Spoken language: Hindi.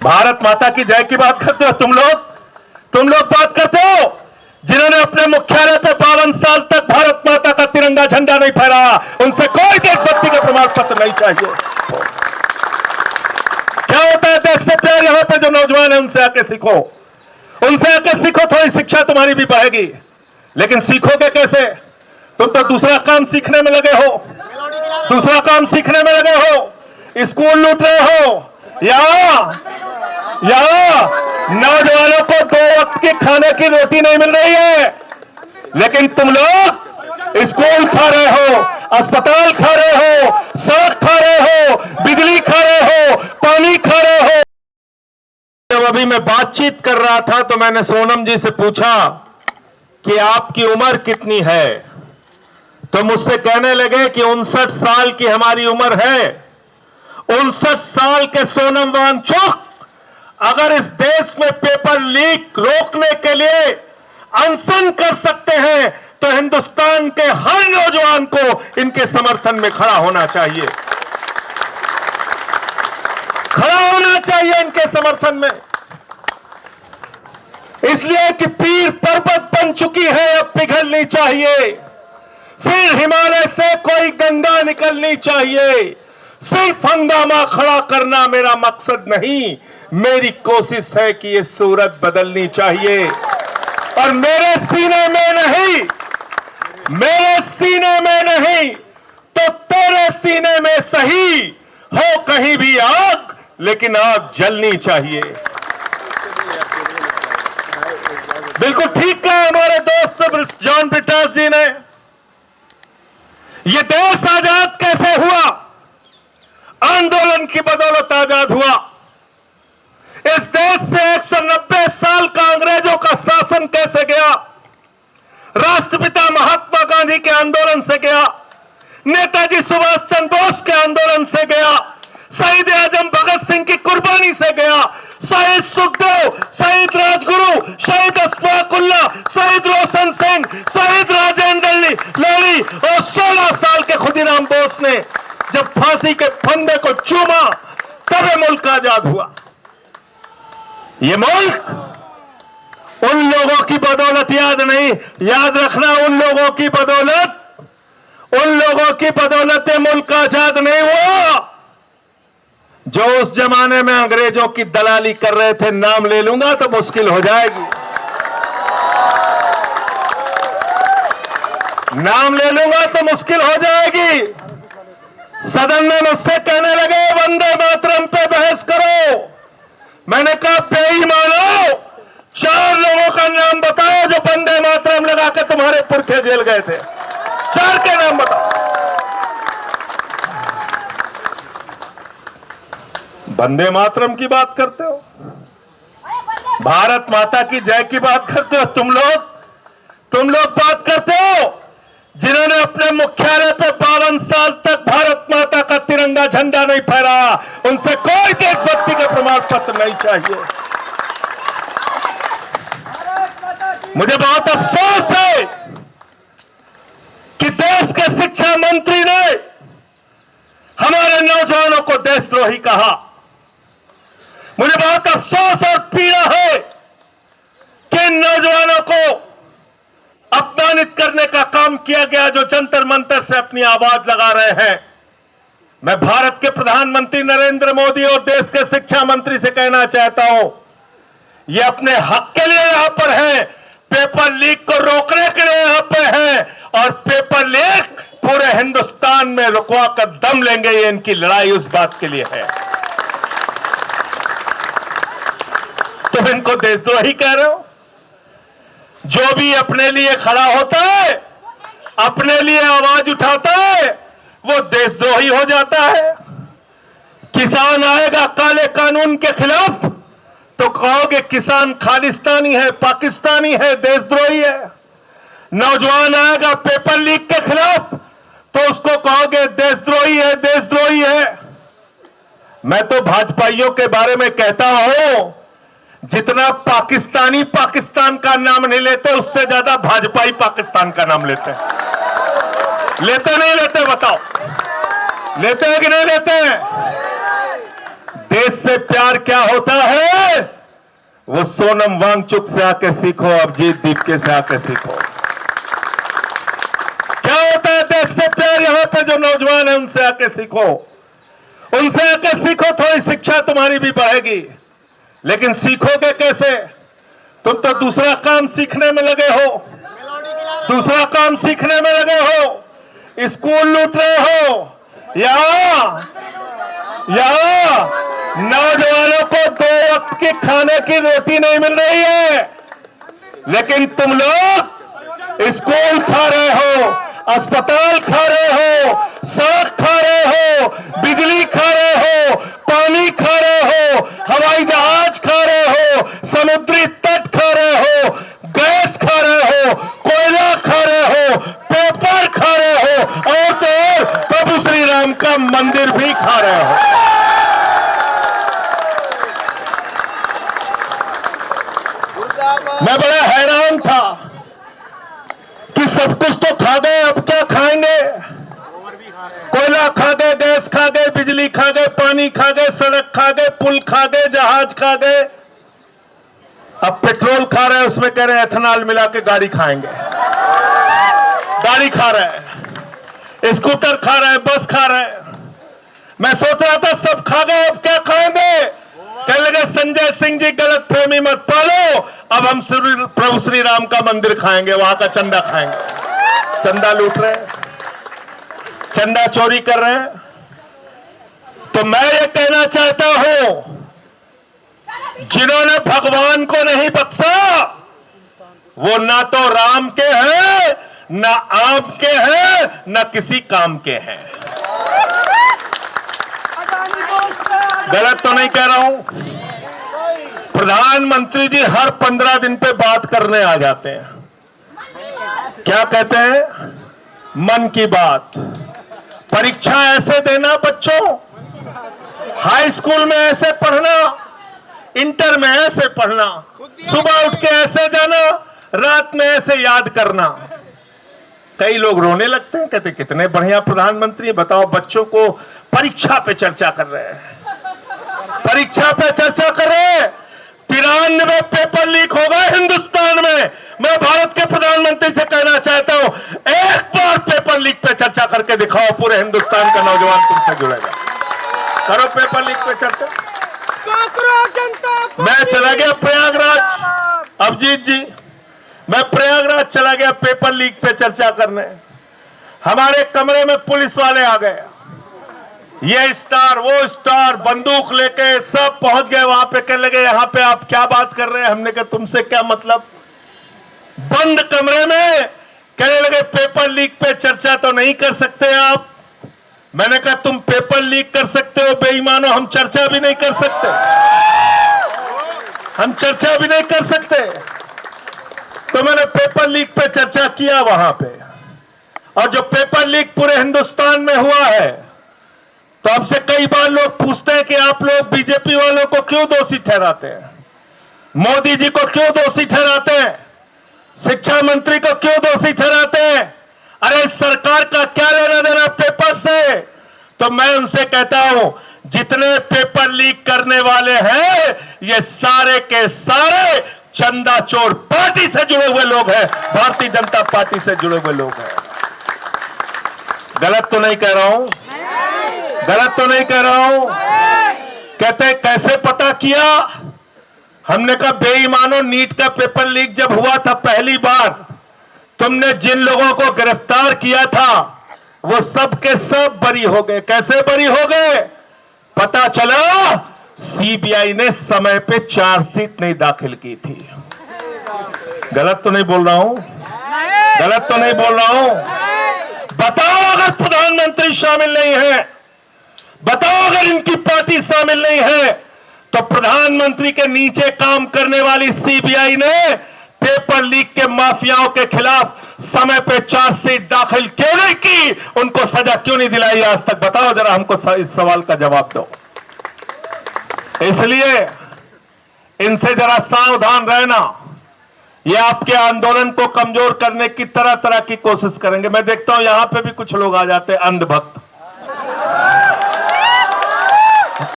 भारत माता की जय की बात करते हो तुम लोग बात करते हो जिन्होंने अपने मुख्यालय पे 52 साल तक भारत माता का तिरंगा झंडा नहीं फहराया, उनसे कोई देशभक्ति का प्रमाण पत्र नहीं चाहिए। क्या होता है देश से प्यार? यहां पे जो नौजवान है उनसे आके सीखो, थोड़ी शिक्षा तुम्हारी भी बढ़ेगी। लेकिन सीखोगे कैसे? तुम तो दूसरा काम सीखने में लगे हो, स्कूल लूट रहे हो, या नौजवानों को 2 वक्त की खाने की रोटी नहीं मिल रही है, लेकिन तुम लोग स्कूल खा रहे हो, अस्पताल खा रहे हो, सड़क खा रहे हो, बिजली खा रहे हो, पानी खा रहे हो। जब अभी मैं बातचीत कर रहा था तो मैंने सोनम जी से पूछा कि आपकी उम्र कितनी है, तो मुझसे कहने लगे कि 59 साल की हमारी उम्र है। 59 साल के सोनम वांगचुक अगर इस देश में पेपर लीक रोकने के लिए अनशन कर सकते हैं तो हिंदुस्तान के हर नौजवान को इनके समर्थन में खड़ा होना चाहिए, इनके समर्थन में। इसलिए कि पीर पर्वत बन चुकी है, अब पिघलनी चाहिए, फिर हिमालय से कोई गंगा निकलनी चाहिए। सिर्फ हंगामा खड़ा करना मेरा मकसद नहीं, मेरी कोशिश है कि ये सूरत बदलनी चाहिए। और मेरे सीने में नहीं तो तेरे सीने में सही हो कहीं भी आग, लेकिन आग जलनी चाहिए। बिल्कुल ठीक कहा हमारे दोस्त जॉन ब्रिटास जी ने। ये देश आजाद कैसे हुआ? आंदोलन की बदौलत आजाद हुआ। इस देश से 190 साल का अंग्रेजों का शासन कैसे गया? राष्ट्रपिता महात्मा गांधी के आंदोलन से गया, नेताजी सुभाष चंद्र बोस के आंदोलन से गया, शहीद आजम भगत सिंह की कुर्बानी से गया, शहीद सुखदेव, शहीद राजगुरु, शहीद अशफाकुल्ला, शहीद रोशन सिंह, शहीद राजेंद्र लोरी और 16 साल के खुदीराम बोस ने जब फांसी के फंदे को चूमा तब ये मुल्क आजाद हुआ। ये मुल्क उन लोगों की बदौलत याद रखना, उन लोगों की बदौलत ये मुल्क आजाद नहीं हुआ जो उस जमाने में अंग्रेजों की दलाली कर रहे थे। नाम ले लूंगा तो मुश्किल हो जाएगी, सदन में मुझसे कहने लगे वंदे मातरम पे बहस करो। मैंने कहा बेईमानो, 4 लोगों का नाम बताओ जो वंदे मातरम लगा के तुम्हारे पुरखे जेल गए थे, 4 के नाम बताओ। वंदे मातरम की बात करते हो, भारत माता की जय की बात करते हो तुम लोग बात करते हो जिन्होंने अपने मुख्यालय पे 52 साल तक भारत माता का तिरंगा झंडा नहीं फहराया, उनसे कोई देशभक्ति का प्रमाण पत्र नहीं चाहिए। मुझे बहुत अफसोस है कि देश के शिक्षा मंत्री ने हमारे नौजवानों को देशद्रोही कहा। मुझे बहुत अफसोस और पीड़ा है कि इन नौजवानों को अपमानित करने का काम किया गया जो जंतर मंतर से अपनी आवाज लगा रहे हैं। मैं भारत के प्रधानमंत्री नरेंद्र मोदी और देश के शिक्षा मंत्री से कहना चाहता हूं, ये अपने हक के लिए यहां पर है, पेपर लीक को रोकने के लिए यहां पर है, और पेपर लीक पूरे हिंदुस्तान में रुकवा कर दम लेंगे। ये इनकी लड़ाई उस बात के लिए है। तुम इनको देशद्रोही कह रहे हो? जो भी अपने लिए खड़ा होता है, अपने लिए आवाज उठाता है, वो देशद्रोही हो जाता है। किसान आएगा काले कानून के खिलाफ तो कहोगे किसान खालिस्तानी है, पाकिस्तानी है, देशद्रोही है। नौजवान आएगा पेपर लीक के खिलाफ तो उसको कहोगे देशद्रोही है। मैं तो भाजपाइयों के बारे में कहता हूं, जितना पाकिस्तानी पाकिस्तान का नाम नहीं लेते, उससे ज्यादा भाजपाई पाकिस्तान का नाम लेते हैं। लेते नहीं लेते? बताओ, लेते हैं कि नहीं लेते हैं? देश से प्यार क्या होता है, वो सोनम वांगचुक से आके सीखो, अभिजीत दीपके से आके सीखो। क्या होता है देश से प्यार, यहां पे जो नौजवान है उनसे आके सीखो, उनसे आके सीखो। थोड़ी शिक्षा तुम्हारी भी बढ़ेगी, लेकिन सीखोगे कैसे? तुम तो दूसरा काम सीखने में लगे हो, दूसरा काम सीखने में लगे हो, स्कूल लूट रहे हो। यहाँ नौजवानों को 2 वक्त की खाने की रोटी नहीं मिल रही है, लेकिन तुम लोग स्कूल खा रहे हो, अस्पताल खा रहे हो, सड़क खा रहे हो, बिजली खा रहे हो, पानी खा रहे हो, हवाई जहाज खा रहे हो, समुद्री तट खा रहे हो, गैस खा रहे हो, कोयला खा रहे हो, पेपर खा रहे हो, और तो और प्रभु श्री राम का मंदिर भी खा रहे हो। मैं बड़ा हैरान था कि सब कुछ तो खा गए, अब क्या खाएंगे? कोयला खा गए, गैस खा गए, बिजली खा गए, पानी खा गए, सड़क खा गए, पुल खा गए, जहाज खा गए, अब पेट्रोल खा रहे हैं, उसमें कह रहे हैं एथेनॉल मिला के गाड़ी खाएंगे। गाड़ी खा रहे हैं, स्कूटर खा रहे हैं, बस खा रहे हैं। मैं सोच रहा था सब खा गए, अब क्या खाएंगे? कहने लगे संजय सिंह जी गलत फहमी मत पालो, अब हम प्रभु श्री राम का मंदिर खाएंगे, वहां का चंदा खाएंगे। चंदा लूट रहे हैं, चंदा चोरी कर रहे हैं। तो मैं ये कहना चाहता हूं, जिन्होंने भगवान को नहीं बख्शा, वो ना तो राम के हैं, ना आम के हैं, ना किसी काम के हैं। गलत तो नहीं कह रहा हूं। प्रधानमंत्री जी हर 15 दिन पे बात करने आ जाते हैं। क्या कहते हैं? मन की बात। परीक्षा ऐसे देना बच्चों, हाई स्कूल में ऐसे पढ़ना, इंटर में ऐसे पढ़ना, सुबह उठ के ऐसे जाना, रात में ऐसे याद करना। कई लोग रोने लगते हैं, कहते कितने बढ़िया प्रधानमंत्री, बताओ बच्चों को परीक्षा पे चर्चा कर रहे हैं, परीक्षा पे चर्चा कर रहे हैं। 93 पेपर लीक हो गए हिंदुस्तान में। मैं भारत के प्रधानमंत्री से कहना चाहता हूं, एक बार पेपर लीक पे चर्चा करके दिखाओ, पूरे हिंदुस्तान का नौजवान तुमसे जुड़ेगा। करो पेपर लीक पे चर्चा। मैं चला गया प्रयागराज, अभिजीत जी, मैं प्रयागराज चला गया पेपर लीक पे चर्चा करने। हमारे कमरे में पुलिस वाले आ गए, ये स्टार वो स्टार, बंदूक लेके सब पहुंच गए वहां पे। कहने लगे यहां पे आप क्या बात कर रहे हैं? हमने कहा तुमसे क्या मतलब? बंद कमरे में कहने लगे पेपर लीक पे चर्चा तो नहीं कर सकते आप। मैंने कहा तुम पेपर लीक कर सकते हो बेईमानो, हम चर्चा भी नहीं कर सकते, हम चर्चा भी नहीं कर सकते। तो मैंने पेपर लीक पे चर्चा किया वहां पे, और जो पेपर लीक पूरे हिंदुस्तान में हुआ है, तो हमसे कई बार लोग पूछते हैं कि आप लोग बीजेपी वालों को क्यों दोषी ठहराते हैं, मोदी जी को क्यों दोषी ठहराते हैं, शिक्षा मंत्री को क्यों दोषी ठहराते हैं? अरे सरकार का क्या लेना देना पेपर से? तो मैं उनसे कहता हूं, जितने पेपर लीक करने वाले हैं ये सारे के सारे चंदा चोर पार्टी से जुड़े हुए लोग हैं, भारतीय जनता पार्टी से जुड़े हुए लोग हैं। गलत तो नहीं कह रहा हूं, गलत तो नहीं कह रहा हूं। कहते कैसे पता किया? हमने कहा बेईमानों, नीट का पेपर लीक जब हुआ था पहली बार, तुमने जिन लोगों को गिरफ्तार किया था वो सब के सब बरी हो गए। कैसे बरी हो गए? पता चला सीबीआई ने समय पे चार्जशीट नहीं दाखिल की थी। गलत तो नहीं बोल रहा हूं, गलत तो नहीं बोल रहा हूं। बताओ अगर प्रधानमंत्री शामिल नहीं है, बताओ अगर इनकी पार्टी शामिल नहीं है, तो प्रधानमंत्री के नीचे काम करने वाली सीबीआई ने पेपर लीक के माफियाओं के खिलाफ समय पे चार्जशीट दाखिल क्यों नहीं की? उनको सजा क्यों नहीं दिलाई आज तक? बताओ जरा हमको इस सवाल का जवाब दो। इसलिए इनसे जरा सावधान रहना, ये आपके आंदोलन को कमजोर करने की तरह तरह की कोशिश करेंगे। मैं देखता हूं यहां पे भी कुछ लोग आ जाते हैं अंधभक्त,